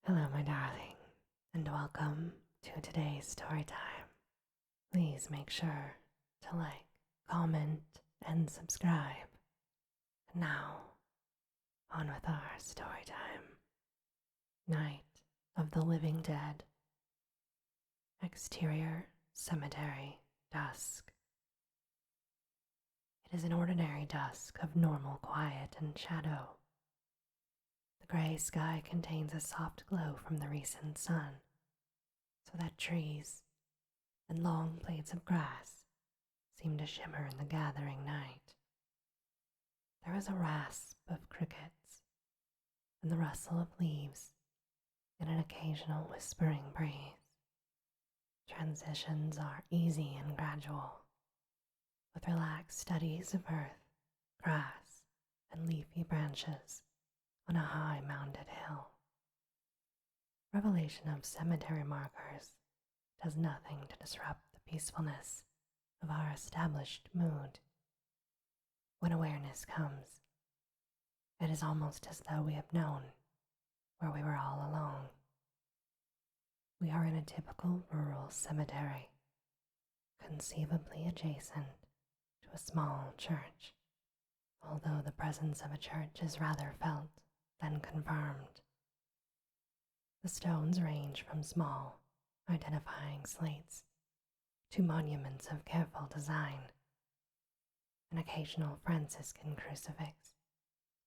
Hello, my darling, and welcome to today's story time. Please make sure to like, comment, and subscribe. And now, on with our story time. Night of the Living Dead. Exterior cemetery dusk. It is an ordinary dusk of normal quiet and shadow. The gray sky contains a soft glow from the recent sun, so that trees and long blades of grass seem to shimmer in the gathering night. There is a rasp of crickets and the rustle of leaves and an occasional whispering breeze. Transitions are easy and gradual, with relaxed studies of earth, grass, and leafy branches on a high mounded hill. Revelation of cemetery markers does nothing to disrupt the peacefulness of our established mood. When awareness comes, it is almost as though we have known where we were all along. We are in a typical rural cemetery, conceivably adjacent to a small church, although the presence of a church is rather felt than confirmed. The stones range from small, identifying slates to monuments of careful design, an occasional Franciscan crucifix,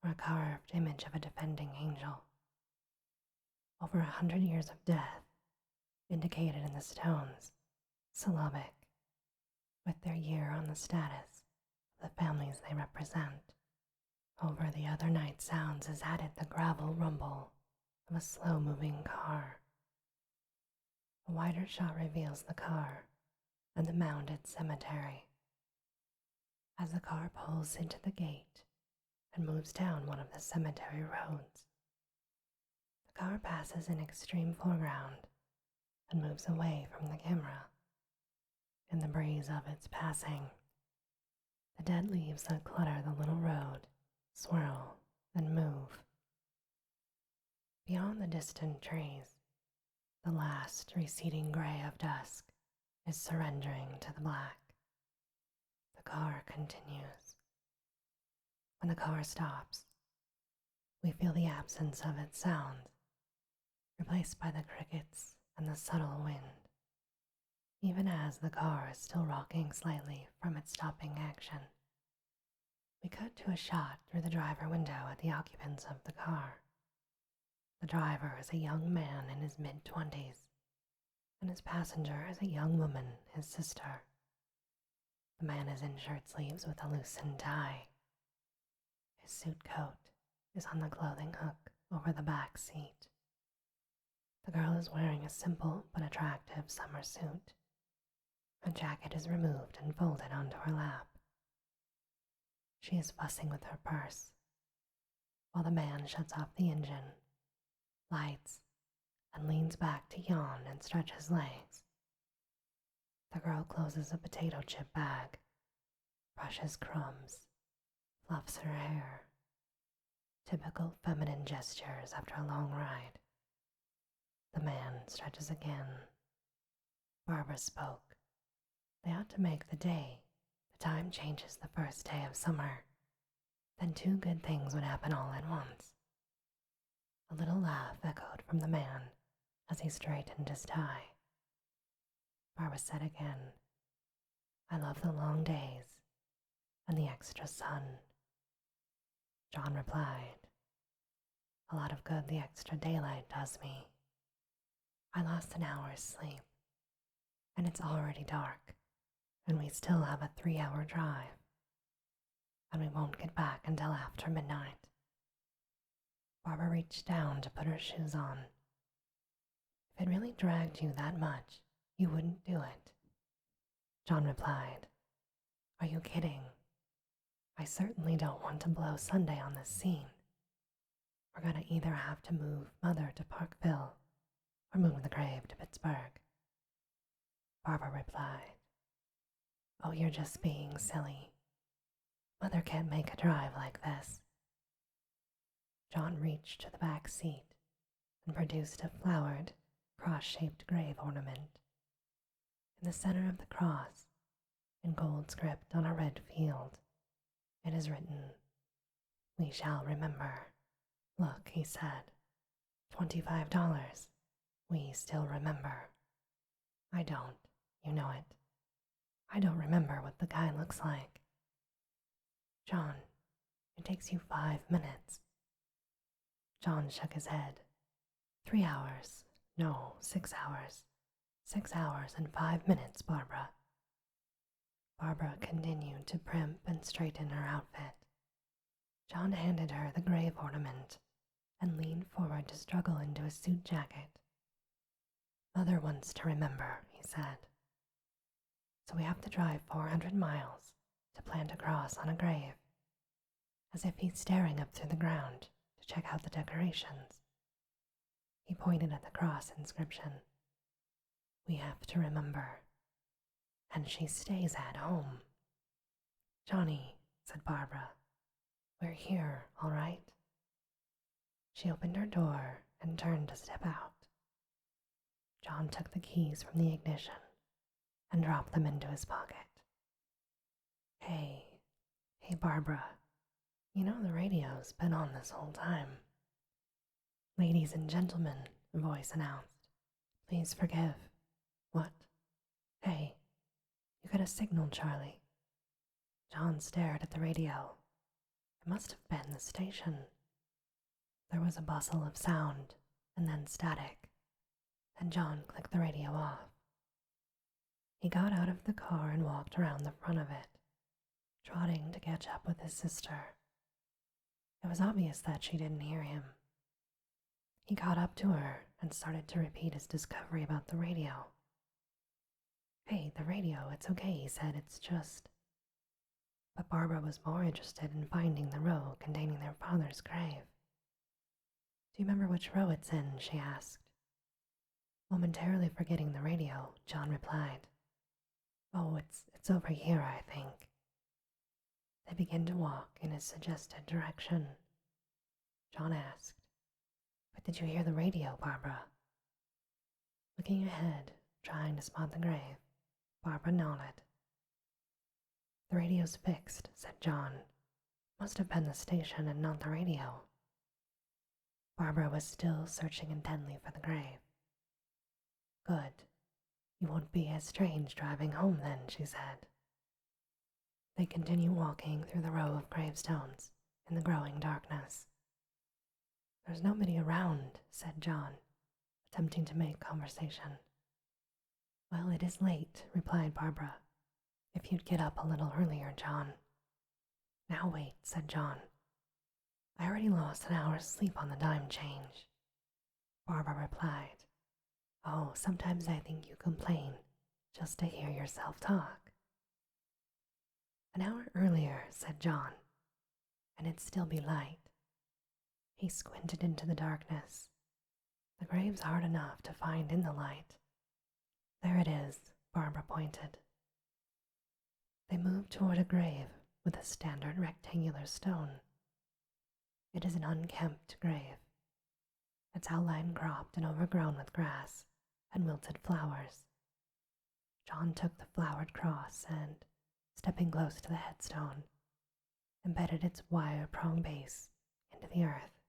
or a carved image of a defending angel. Over 100 years of death indicated in the stones, syllabic, with their year on the status of the families they represent. Over the other night sounds is added the gravel rumble of a slow-moving car. A wider shot reveals the car and the mounded cemetery. As the car pulls into the gate and moves down one of the cemetery roads, the car passes in extreme foreground and moves away from the camera. In the breeze of its passing, the dead leaves that clutter the little road swirl and move. Beyond the distant trees, the last receding gray of dusk is surrendering to the black. The car continues. When the car stops, we feel the absence of its sound, replaced by the crickets and the subtle wind, even as the car is still rocking slightly from its stopping action. We cut to a shot through the driver window at the occupants of the car. The driver is a young man in his mid-20s, and his passenger is a young woman, his sister. The man is in shirt sleeves with a loosened tie. His suit coat is on the clothing hook over the back seat. The girl is wearing a simple but attractive summer suit. Her jacket is removed and folded onto her lap. She is fussing with her purse, while the man shuts off the engine, lights, and leans back to yawn and stretch his legs. The girl closes a potato chip bag, brushes crumbs, fluffs her hair. Typical feminine gestures after a long ride. The man stretches again. Barbara spoke. They ought to make the day. The time changes the first day of summer. Then two good things would happen all at once. A little laugh echoed from the man as he straightened his tie. Barbara said again, I love the long days and the extra sun. John replied, a lot of good the extra daylight does me. I lost an hour's sleep, and it's already dark, and we still have a 3-hour drive, and we won't get back until after midnight. Barbara reached down to put her shoes on. If it really dragged you that much, you wouldn't do it. John replied, are you kidding? I certainly don't want to blow Sunday on this scene. We're going to either have to move Mother to Parkville or move the grave to Pittsburgh. Barbara replied, oh, you're just being silly. Mother can't make a drive like this. John reached to the back seat and produced a flowered, cross-shaped grave ornament. In the center of the cross, in gold script on a red field, it is written, "We shall remember." "Look," he said, $25. We still remember. I don't, you know it. I don't remember what the guy looks like. John, it takes you 5 minutes. John shook his head. 3 hours. No, 6 hours. 6 hours and 5 minutes, Barbara. Barbara continued to primp and straighten her outfit. John handed her the grave ornament and leaned forward to struggle into a suit jacket. "Mother wants to remember," he said. "So we have to drive 400 miles to plant a cross on a grave," as if he's staring up through the ground to check out the decorations. He pointed at the cross inscription. "We have to remember. And she stays at home." "Johnny," said Barbara, "we're here, all right?" She opened her door and turned to step out. John took the keys from the ignition and dropped them into his pocket. Hey, Barbara, you know the radio's been on this whole time." "Ladies and gentlemen," a voice announced, "please forgive." "What?" "Hey, you got a signal, Charlie." John stared at the radio. It must have been the station. There was a bustle of sound and then static, and John clicked the radio off. He got out of the car and walked around the front of it, trotting to catch up with his sister. It was obvious that she didn't hear him. He got up to her and started to repeat his discovery about the radio. "Hey, the radio, it's okay," he said, "it's just—" But Barbara was more interested in finding the row containing their father's grave. "Do you remember which row it's in?" she asked. Momentarily forgetting the radio, John replied, "Oh, it's over here, I think." They began to walk in his suggested direction. John asked, "But did you hear the radio, Barbara?" Looking ahead, trying to spot the grave, Barbara nodded. "The radio's fixed," said John. "Must have been the station and not the radio." Barbara was still searching intently for the grave. "Good. You won't be as strange driving home then," she said. They continued walking through the row of gravestones in the growing darkness. "There's nobody around," said John, attempting to make conversation. "Well, it is late," replied Barbara. "If you'd get up a little earlier, John." "Now wait," said John. "I already lost an hour's sleep on the dime change." Barbara replied, "Oh, sometimes I think you complain just to hear yourself talk." "An hour earlier," said John, "and it'd still be light." He squinted into the darkness. The grave's hard enough to find in the light. "There it is," Barbara pointed. They moved toward a grave with a standard rectangular stone. It is an unkempt grave, its outline cropped and overgrown with grass and wilted flowers. John took the flowered cross and, stepping close to the headstone, embedded its wire-prong base into the earth.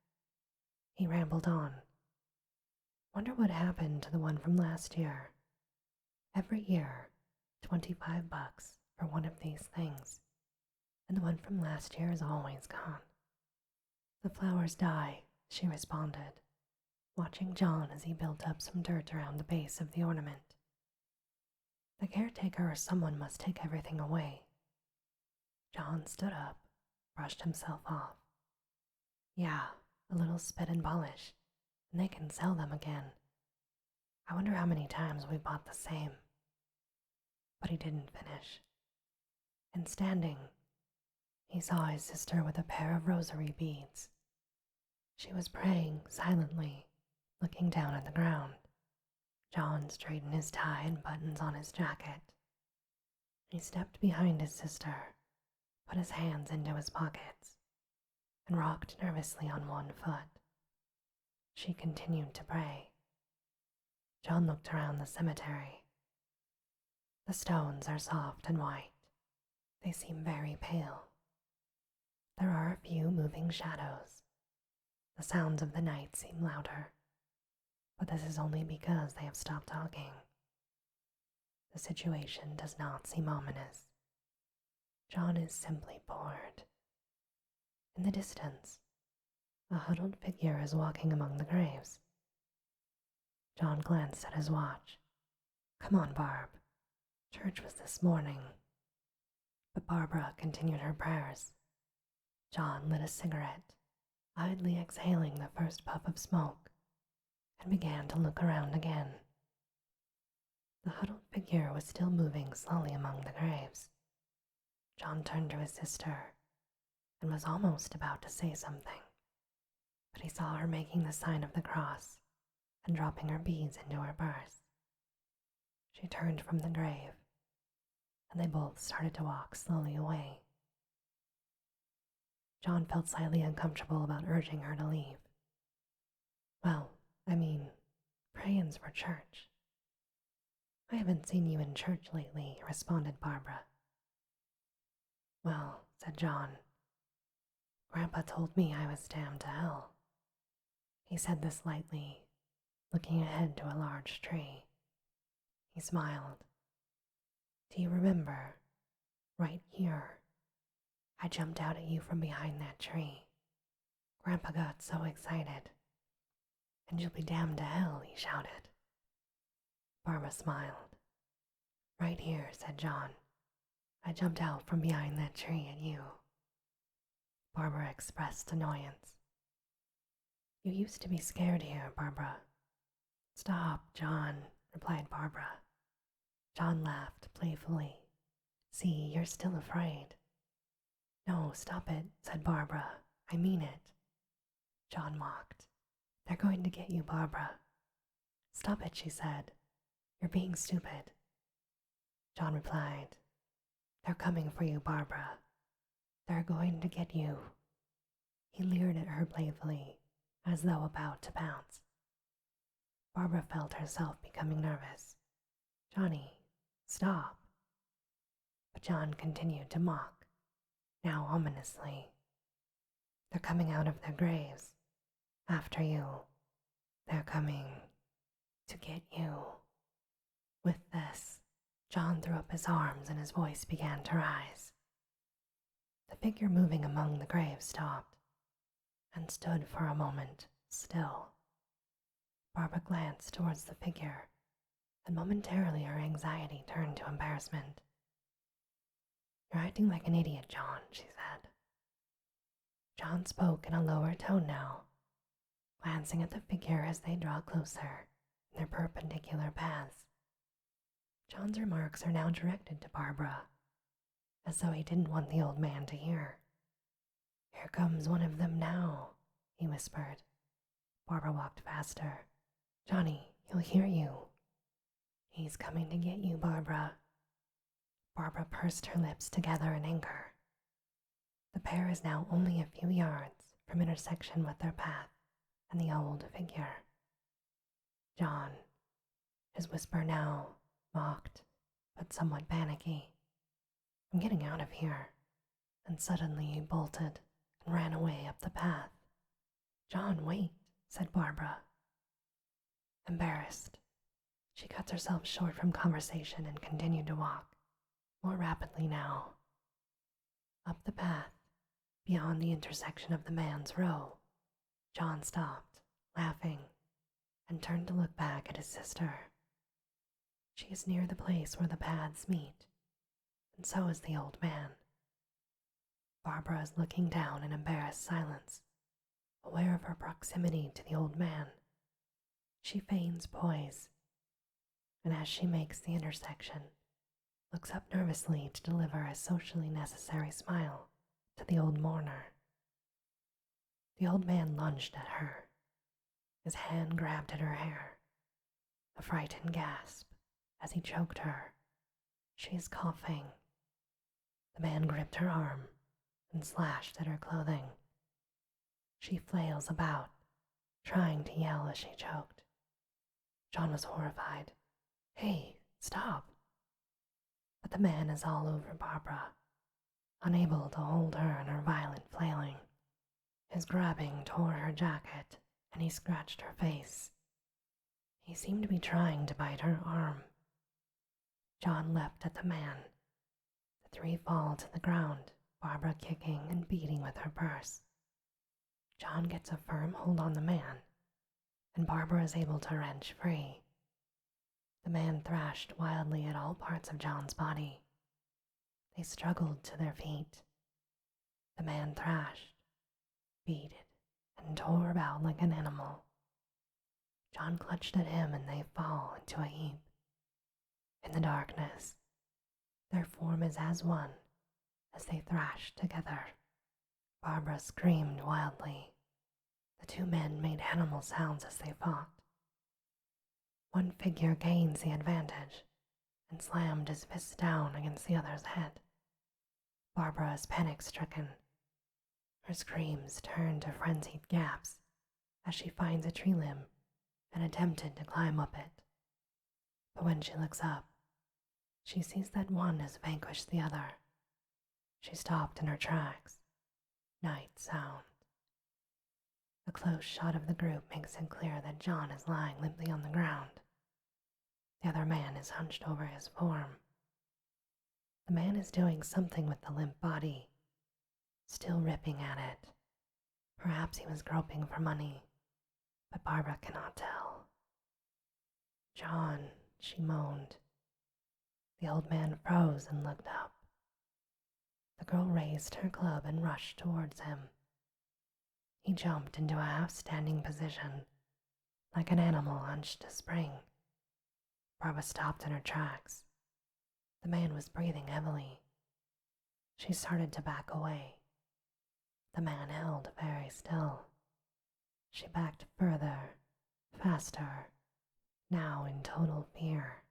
He rambled on. "Wonder what happened to the one from last year. Every year, $25 for one of these things, and the one from last year is always gone." "The flowers die," she responded, watching John as he built up some dirt around the base of the ornament. "The caretaker or someone must take everything away." John stood up, brushed himself off. "Yeah, a little spit and polish, and they can sell them again. I wonder how many times we bought the same." But he didn't finish. And standing, he saw his sister with a pair of rosary beads. She was praying silently, looking down at the ground. John straightened his tie and buttons on his jacket. He stepped behind his sister, put his hands into his pockets, and rocked nervously on one foot. She continued to pray. John looked around the cemetery. The stones are soft and white. They seem very pale. There are a few moving shadows. The sounds of the night seem louder, but this is only because they have stopped talking. The situation does not seem ominous. John is simply bored. In the distance, a huddled figure is walking among the graves. John glanced at his watch. Come on, Barb. Church was this morning. But Barbara continued her prayers. John lit a cigarette, idly exhaling the first puff of smoke, and began to look around again. The huddled figure was still moving slowly among the graves. John turned to his sister and was almost about to say something, but he saw her making the sign of the cross and dropping her beads into her purse. She turned from the grave, and they both started to walk slowly away. John felt slightly uncomfortable about urging her to leave. Well, prayin's for church. I haven't seen you in church lately, responded Barbara. Well, said John, Grandpa told me I was damned to hell. He said this lightly, looking ahead to a large tree. He smiled. Do you remember? Right here. I jumped out at you from behind that tree. Grandpa got so excited. And you'll be damned to hell, he shouted. Barbara smiled. Right here, said John. I jumped out from behind that tree at you. Barbara expressed annoyance. You used to be scared here, Barbara. Stop, John, replied Barbara. John laughed playfully. See, you're still afraid. No, stop it, said Barbara. I mean it. John mocked. They're going to get you, Barbara. Stop it, she said. You're being stupid. John replied, They're coming for you, Barbara. They're going to get you. He leered at her playfully, as though about to pounce. Barbara felt herself becoming nervous. Johnny, stop. But John continued to mock, now ominously. They're coming out of their graves. After you. They're coming to get you. With this, John threw up his arms and his voice began to rise. The figure moving among the graves stopped and stood for a moment still. Barbara glanced towards the figure, and momentarily her anxiety turned to embarrassment. You're acting like an idiot, John, she said. John spoke in a lower tone now, glancing at the figure as they draw closer in their perpendicular paths. John's remarks are now directed to Barbara, as though he didn't want the old man to hear. Here comes one of them now, he whispered. Barbara walked faster. Johnny, he'll hear you. He's coming to get you, Barbara. Barbara pursed her lips together in anger. The pair is now only a few yards from intersection with their path and the old figure. John, his whisper now mocked but somewhat panicky. I'm getting out of here. And suddenly he bolted and ran away up the path. John, wait, said Barbara. Embarrassed, she cuts herself short from conversation and continued to walk, more rapidly now. Up the path, beyond the intersection of the man's row, John stopped, laughing, and turned to look back at his sister. She is near the place where the paths meet, and so is the old man. Barbara is looking down in embarrassed silence, aware of her proximity to the old man. She feigns poise, and as she makes the intersection, looks up nervously to deliver a socially necessary smile to the old mourner. The old man lunged at her. His hand grabbed at her hair. A frightened gasp as he choked her. She is coughing. The man gripped her arm and slashed at her clothing. She flails about, trying to yell as she choked. John was horrified. "Hey, stop!" But the man is all over Barbara, unable to hold her in her violent flailing. His grabbing tore her jacket, and he scratched her face. He seemed to be trying to bite her arm. John leapt at the man. The three fall to the ground, Barbara kicking and beating with her purse. John gets a firm hold on the man, and Barbara is able to wrench free. The man thrashed wildly at all parts of John's body. They struggled to their feet. The man thrashed, beat, and tore about like an animal. John clutched at him and they fall into a heap. In the darkness, their form is as one as they thrash together. Barbara screamed wildly. The two men made animal sounds as they fought. One figure gains the advantage and slammed his fist down against the other's head. Barbara is panic-stricken. Her screams turn to frenzied gasps as she finds a tree limb and attempted to climb up it. But when she looks up, she sees that one has vanquished the other. She stopped in her tracks. Night sound. A close shot of the group makes it clear that John is lying limply on the ground. The other man is hunched over his form. The man is doing something with the limp body, still ripping at it. Perhaps he was groping for money, but Barbara cannot tell. "John," she moaned. The old man froze and looked up. The girl raised her club and rushed towards him. He jumped into a half-standing position, like an animal hunched to spring. Barbara stopped in her tracks. The man was breathing heavily. She started to back away. The man held very still. She backed further, faster, now in total fear.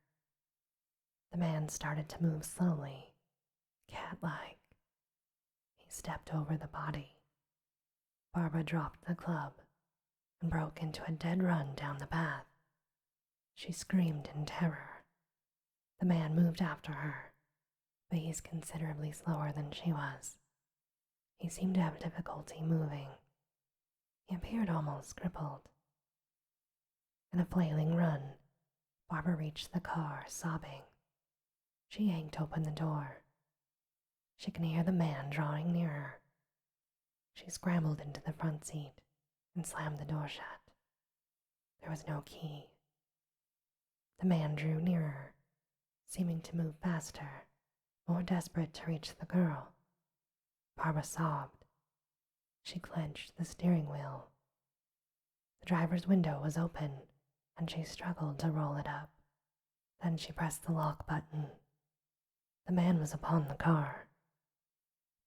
The man started to move slowly, cat-like. He stepped over the body. Barbara dropped the club and broke into a dead run down the path. She screamed in terror. The man moved after her, but he's considerably slower than she was. He seemed to have difficulty moving. He appeared almost crippled. In a flailing run, Barbara reached the car, sobbing. She yanked open the door. She can hear the man drawing nearer. She scrambled into the front seat and slammed the door shut. There was no key. The man drew nearer, seeming to move faster, more desperate to reach the girl. Barbara sobbed. She clenched the steering wheel. The driver's window was open, and she struggled to roll it up. Then she pressed the lock button. The man was upon the car.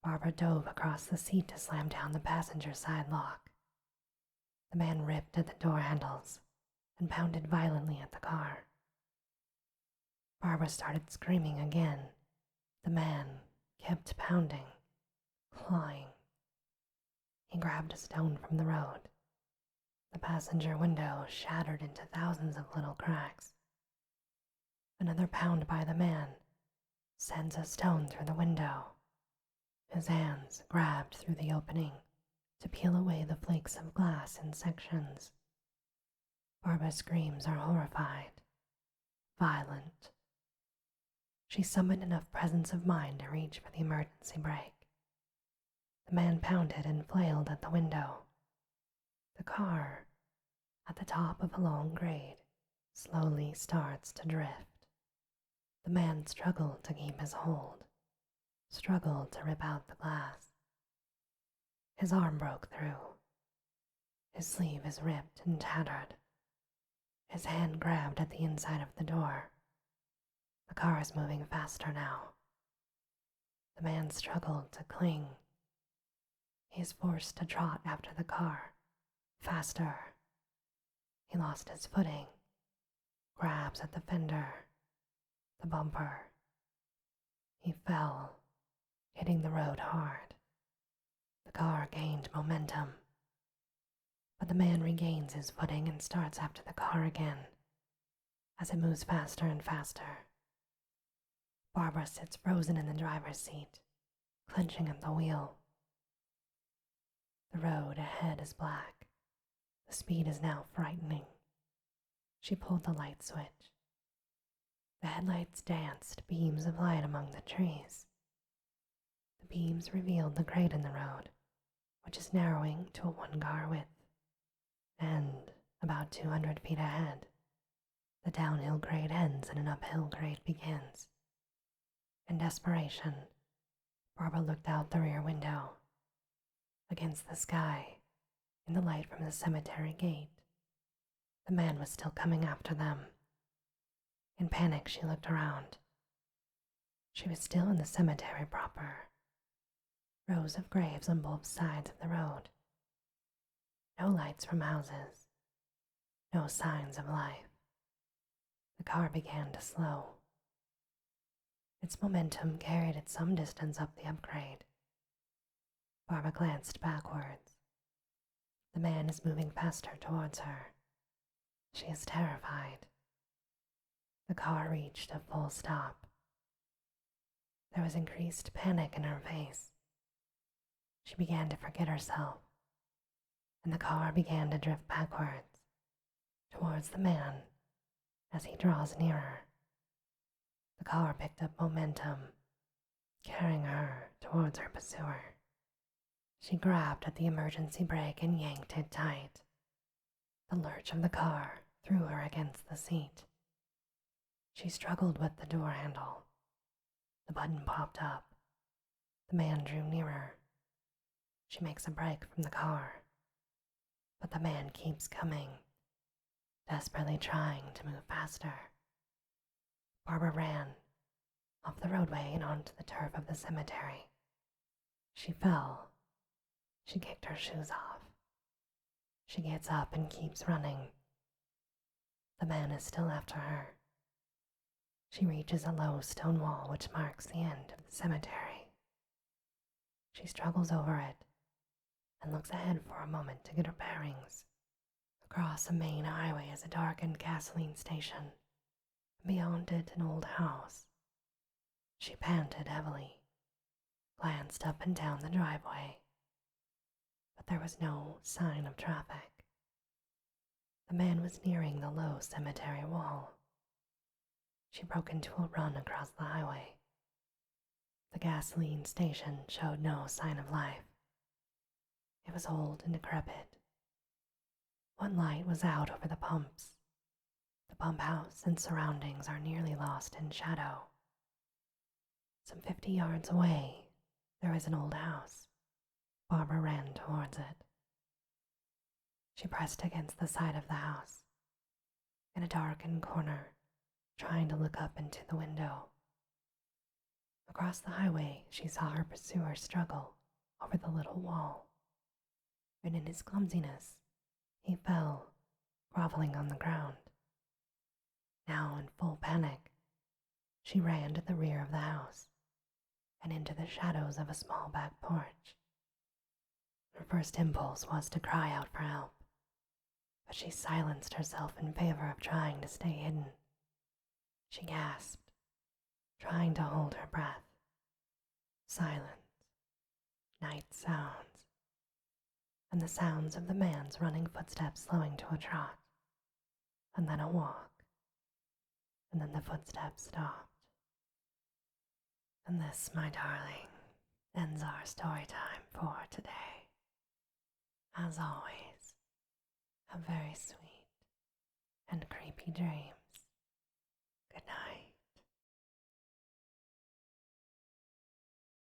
Barbara dove across the seat to slam down the passenger side lock. The man ripped at the door handles and pounded violently at the car. Barbara started screaming again. The man kept pounding, clawing. He grabbed a stone from the road. The passenger window shattered into thousands of little cracks. Another pound by the man sends a stone through the window. His hands grabbed through the opening to peel away the flakes of glass in sections. Barbara's screams are horrified, violent. She summoned enough presence of mind to reach for the emergency brake. The man pounded and flailed at the window. The car, at the top of a long grade, slowly starts to drift. The man struggled to keep his hold, struggled to rip out the glass. His arm broke through. His sleeve is ripped and tattered. His hand grabbed at the inside of the door. The car is moving faster now. The man struggled to cling. He is forced to trot after the car, faster. He lost his footing, grabs at the fender, the bumper. He fell, hitting the road hard. The car gained momentum, but the man regains his footing and starts after the car again as it moves faster and faster. Barbara sits frozen in the driver's seat, clenching at the wheel. The road ahead is black. The speed is now frightening. She pulled the light switch. The headlights danced beams of light among the trees. The beams revealed the grate in the road, which is narrowing to a one-car width. And, about 200 feet ahead, the downhill grade ends and an uphill grade begins. In desperation, Barbara looked out the rear window. Against the sky, in the light from the cemetery gate, the man was still coming after them. In panic, she looked around. She was still in the cemetery proper. Rows of graves on both sides of the road. No lights from houses. No signs of life. The car began to slow. Its momentum carried it some distance up the upgrade. Barbara glanced backwards. The man is moving faster towards her. She is terrified. The car reached a full stop. There was increased panic in her face. She began to forget herself, and the car began to drift backwards, towards the man as he draws nearer. The car picked up momentum, carrying her towards her pursuer. She grabbed at the emergency brake and yanked it tight. The lurch of the car threw her against the seat. She struggled with the door handle. The button popped up. The man drew nearer. She makes a break from the car, but the man keeps coming, desperately trying to move faster. Barbara ran off the roadway and onto the turf of the cemetery. She fell. She kicked her shoes off. She gets up and keeps running. The man is still after her. She reaches a low stone wall which marks the end of the cemetery. She struggles over it and looks ahead for a moment to get her bearings. Across a main highway is a darkened gasoline station. Beyond it, an old house. She panted heavily, glanced up and down the driveway, but there was no sign of traffic. The man was nearing the low cemetery wall. She broke into a run across the highway. The gasoline station showed no sign of life. It was old and decrepit. One light was out over the pumps. The pump house and surroundings are nearly lost in shadow. Some 50 yards away, there is an old house. Barbara ran towards it. She pressed against the side of the house, in a darkened corner, trying to look up into the window. Across the highway, she saw her pursuer struggle over the little wall, and in his clumsiness, he fell, groveling on the ground. Now, in full panic, she ran to the rear of the house and into the shadows of a small back porch. Her first impulse was to cry out for help, but she silenced herself in favor of trying to stay hidden. She gasped, trying to hold her breath. Silence, night sounds, and the sounds of the man's running footsteps slowing to a trot, and then a walk, and then the footsteps stopped. And this, my darling, ends our story time for today. As always, a very sweet and creepy dream.